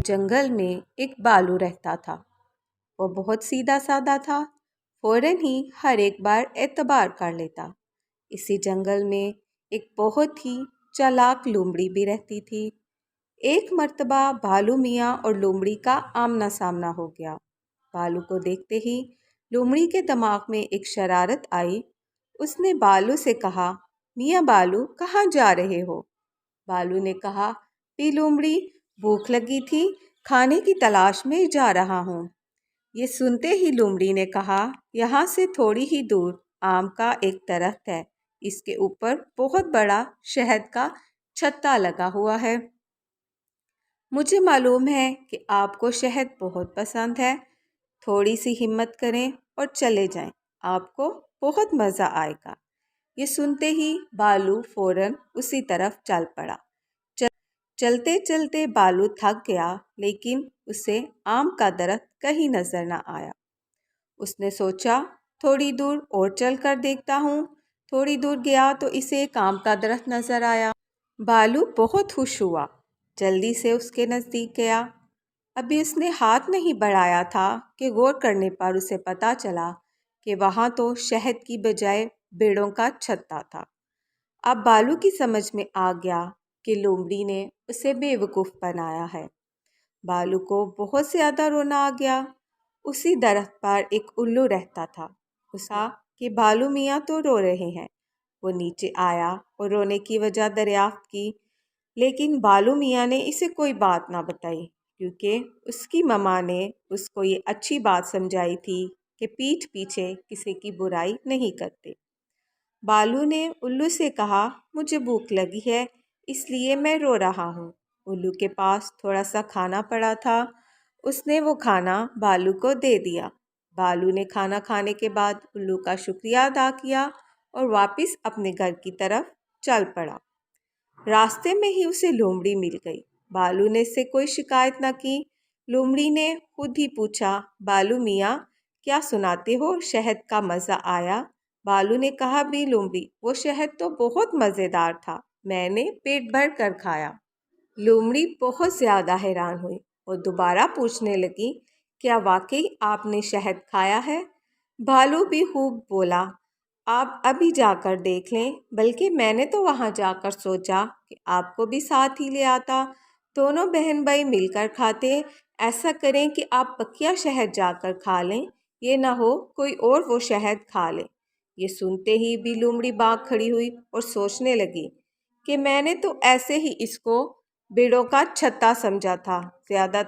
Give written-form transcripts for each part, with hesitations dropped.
جنگل میں ایک بالو رہتا تھا۔ وہ بہت سیدھا سادہ تھا، فوراً ہی ہر ایک بار اعتبار کر لیتا۔ اسی جنگل میں ایک بہت ہی چالاک لومڑی بھی رہتی تھی۔ ایک مرتبہ بھالو میاں اور لومڑی کا آمنا سامنا ہو گیا۔ بالو کو دیکھتے ہی لومڑی کے دماغ میں ایک شرارت آئی۔ اس نے بالو سے کہا، میاں بالو، کہاں جا رہے ہو؟ بالو نے کہا، بھی لومڑی، بھوک لگی تھی، کھانے کی تلاش میں جا رہا ہوں۔ یہ سنتے ہی لومڑی نے کہا، یہاں سے تھوڑی ہی دور آم کا ایک درخت ہے، اس کے اوپر بہت بڑا شہد کا چھتا لگا ہوا ہے۔ مجھے معلوم ہے کہ آپ کو شہد بہت پسند ہے، تھوڑی سی ہمت کریں اور چلے جائیں، آپ کو بہت مزہ آئے گا۔ یہ سنتے ہی بالو فوراً اسی طرف چل پڑا۔ چلتے چلتے بالو تھک گیا، لیکن اسے آم کا درخت کہیں نظر نہ آیا۔ اس نے سوچا، تھوڑی دور اور چل کر دیکھتا ہوں۔ تھوڑی دور گیا تو اسے ایک آم کا درخت نظر آیا۔ بالو بہت خوش ہوا، جلدی سے اس کے نزدیک گیا۔ ابھی اس نے ہاتھ نہیں بڑھایا تھا کہ غور کرنے پر اسے پتہ چلا کہ وہاں تو شہد کی بجائے بیڑوں کا چھتا تھا۔ اب بالو کی سمجھ میں آ گیا کہ لومڑی نے اسے بے وقوف بنایا ہے۔ بالو کو بہت زیادہ رونا آ گیا۔ اسی درخت پر ایک الو رہتا تھا۔ اس کا کہ بالو میاں تو رو رہے ہیں۔ وہ نیچے آیا اور رونے کی وجہ دریافت کی، لیکن بالو میاں نے اسے کوئی بات نہ بتائی، کیونکہ اس کی ماما نے اس کو یہ اچھی بات سمجھائی تھی کہ پیٹھ پیچھے کسی کی برائی نہیں کرتے۔ بالو نے الو سے کہا، مجھے بھوک لگی ہے، اس لیے میں رو رہا ہوں۔ الو کے پاس تھوڑا سا کھانا پڑا تھا، اس نے وہ کھانا بالو کو دے دیا۔ بالو نے کھانا کھانے کے بعد الو کا شکریہ ادا کیا اور واپس اپنے گھر کی طرف چل پڑا۔ راستے میں ہی اسے لومڑی مل گئی۔ بالو نے اس سے کوئی شکایت نہ کی۔ لومڑی نے خود ہی پوچھا، بالو میاں، کیا سناتے ہو، شہد کا مزہ آیا؟ بالو نے کہا، بھی لومڑی، وہ شہد تو بہت مزیدار تھا، میں نے پیٹ بھر کر کھایا۔ لومڑی بہت زیادہ حیران ہوئی اور دوبارہ پوچھنے لگی، کیا واقعی آپ نے شہد کھایا ہے؟ بالو بھی خوب بولا، آپ ابھی جا کر دیکھ لیں، بلکہ میں نے تو وہاں جا کر سوچا کہ آپ کو بھی ساتھ ہی لے آتا، دونوں بہن بھائی مل کر کھاتے۔ ایسا کریں کہ آپ بقیہ شہد جا کر کھا لیں، یہ نہ ہو کوئی اور وہ شہد کھا لے۔ یہ سنتے ہی بھی لومڑی باغ کھڑی ہوئی اور سوچنے لگی کہ میں نے تو ایسے ہی اس کو بیڑوں کا چھتا سمجھا تھا، زیادہ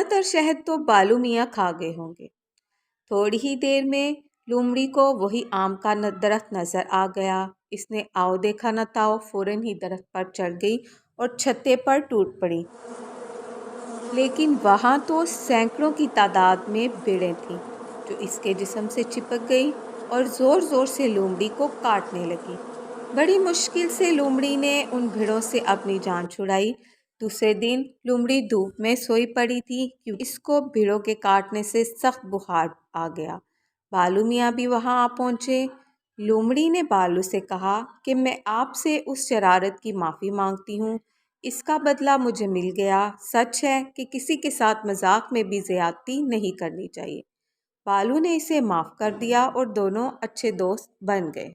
تر شہد تو بالو میاں کھا گئے ہوں گے۔ تھوڑی ہی دیر میں لومڑی کو وہی آم کا درخت نظر آ گیا۔ اس نے آؤ دیکھا نہ تاؤ فوراً ہی درخت پر چڑھ گئی اور چھتے پر ٹوٹ پڑی، لیکن وہاں تو سینکڑوں کی تعداد میں بیڑیں تھیں جو اس کے جسم سے چپک گئی اور زور زور سے لومڑی کو کاٹنے لگی۔ بڑی مشکل سے لومڑی نے ان بھیڑوں سے اپنی جان چھڑائی۔ دوسرے دن لومڑی دھوپ میں سوئی پڑی تھی کیونکہ اس کو بھیڑوں کے کاٹنے سے سخت بخار آ گیا۔ بالو میاں بھی وہاں آ پہنچے۔ لومڑی نے بالو سے کہا کہ میں آپ سے اس شرارت کی معافی مانگتی ہوں، اس کا بدلہ مجھے مل گیا۔ سچ ہے کہ کسی کے ساتھ مذاق میں بھی زیادتی نہیں کرنی چاہیے۔ بالو نے اسے معاف کر دیا اور دونوں اچھے دوست بن گئے۔